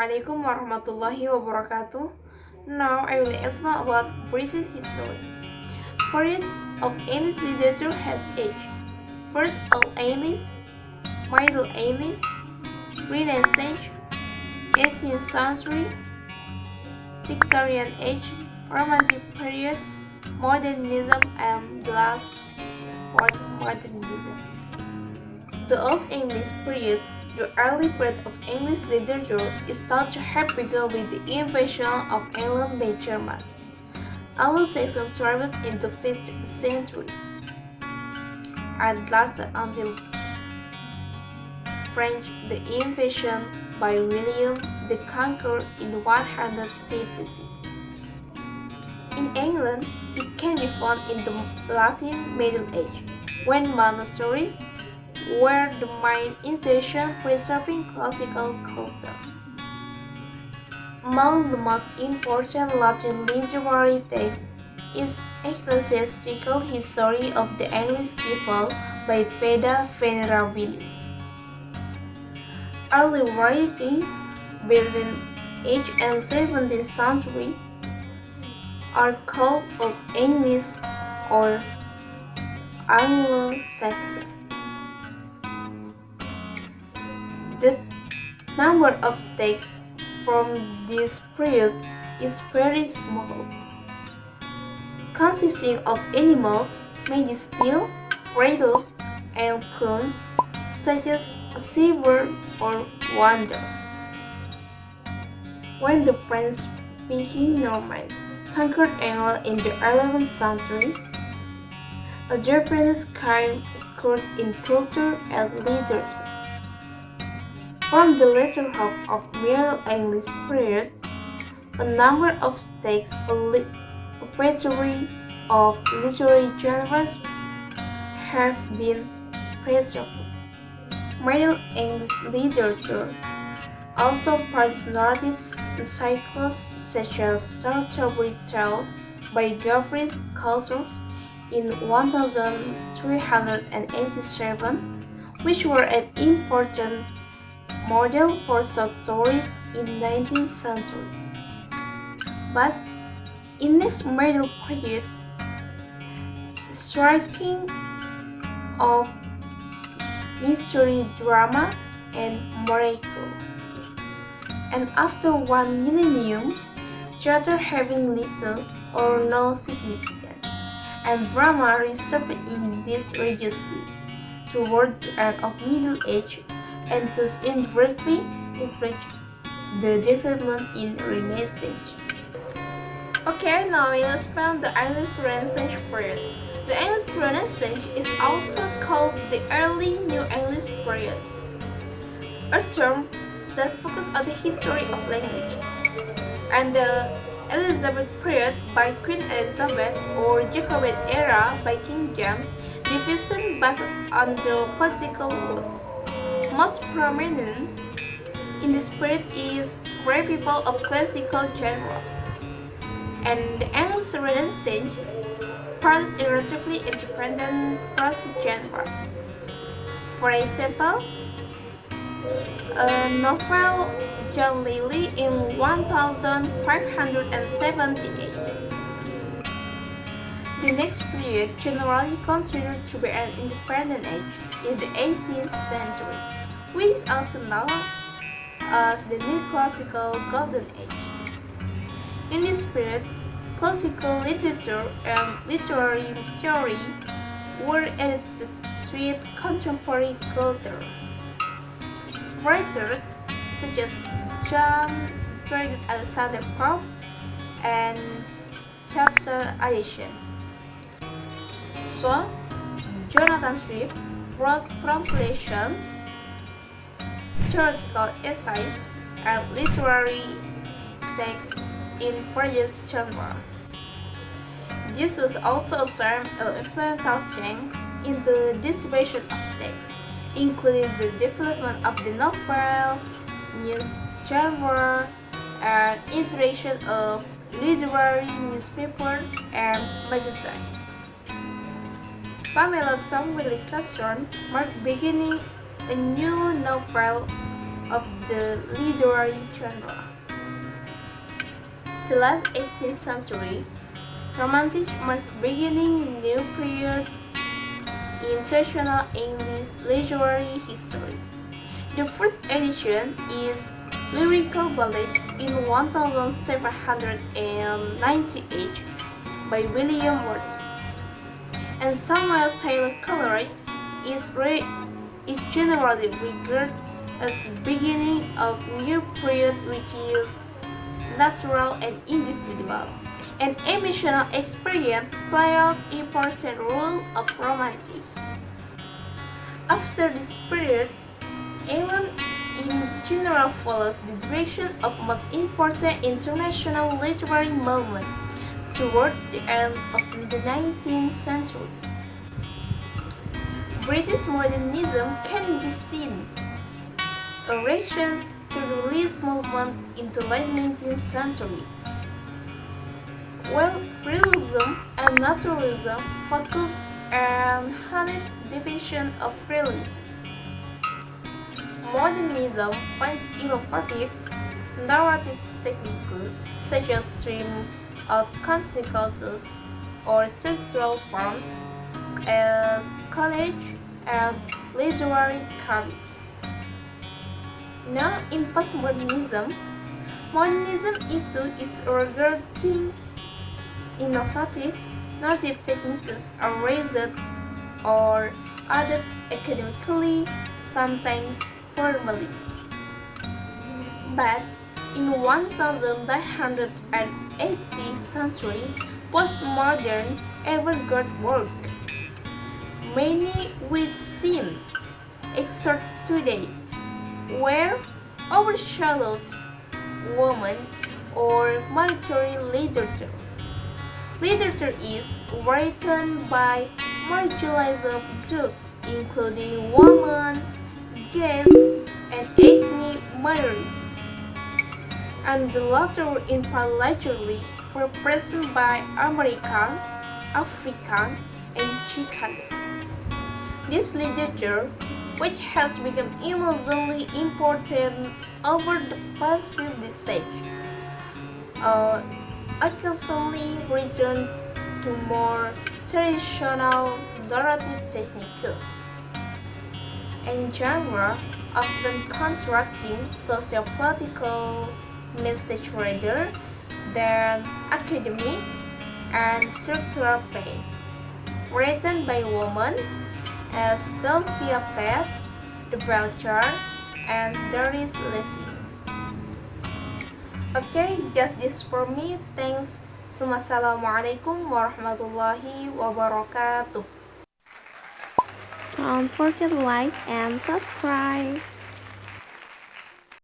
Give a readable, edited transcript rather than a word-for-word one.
Assalamualaikum warahmatullahi wabarakatuh. Now I will explain about British history. Period of English literature has age. First Old English, Middle English, Renaissance, 18th century, Victorian Age, Romantic period, Modernism, and the last Postmodernism. The Old English period, the early period of English literature, is thought to have begun with the invasion of England by Germans. Anglo-Saxon tribes in the 5th century and lasted until French the invasion by William the Conqueror in 160 BC. In England, it can be found in the Latin Middle Age, when monasteries were the main institution preserving classical culture. Among the most important Latin literary texts is Ecclesiastical History of the English People by Beda Venerabilis. Early writings between 8th and 17th century are called Old English or Anglo-Saxon. The number of texts from this period is very small, consisting of animals, magic, riddles, and poems such as Seabird or Wonder. When the French-speaking Normans conquered England in the 11th century, a difference occurred in culture and literature. From the latter half of Middle English period, a number of texts of literary genres have been preserved. Middle English literature also produced narrative cycles such as Canterbury Tales by Geoffrey Chaucer in 1387, which were an important model for such stories in 19th century. But in this middle period, striking of mystery drama and miracle. And after 1 millennium, theater having little or no significance, and drama resurfaced in this religiously toward the end of Middle Age, and thus indirectly influenced the development in Renaissance. Okay, now we'll explain the English Renaissance period. The English Renaissance is also called the Early New English period, a term that focuses on the history of language, and the Elizabeth period by Queen Elizabeth or Jacobite era by King James, division based on the political rules. Most prominent in this period is revival of classical genre, and the English Renaissance produced a relatively independent prose genre. For example, a novel John Lyly in 1578. The next period, generally considered to be an independent age, is the 18th century, which is also known as the Neoclassical Golden Age. In this period, classical literature and literary theory were added with contemporary culture. Writers such as John Frederick Alexander Pope and Chaucer Addison. So, Jonathan Swift wrote translations, theoretical essays, and literary texts in various genres. This was also a term of influential change in the distribution of texts, including the development of the novel, news genre, and introduction of literary newspaper and magazine. Pamela Samuel Castron marked beginning a new novel of the literary genre. The last 18th century, Romanticism marked beginning a new period in traditional English literary history. The first edition is Lyrical Ballad in 1798 by William Wordsworth, and Samuel Taylor Coleridge is generally regarded as the beginning of a new period which is natural and individual. And emotional experience play out important role of romanticism. After this period, England in general follows the direction of most important international literary movement toward the end of the 19th century. British modernism can be seen a reaction to the realism movement in the late 19th century. While realism and naturalism focus on honest division of reality, modernism finds innovative narrative techniques such as stream of consequences or structural forms as college and literary carries. Now in postmodernism, modernism is regarding innovative narrative techniques are raised or adapted academically, sometimes formally. But in 1980th century, postmodern avant-garde work, many which seem exert today, where overshadows women or monetary literature. Literature is written by marginalized groups including women, gays, and ethnic minorities, and the latter in part largely represented by American, African, and Chicanos. This literature, which has become immensely important over the past few decades, occasionally return to more traditional narrative techniques and genre, often contrasting socio-political message rather than academic and structural pain. Written by women as Sylvia Plath, The Belcher, and Doris Lessing. Okay, just this for me. Thanks. Assalamualaikum warahmatullahi wabarakatuh. Don't forget to like and subscribe.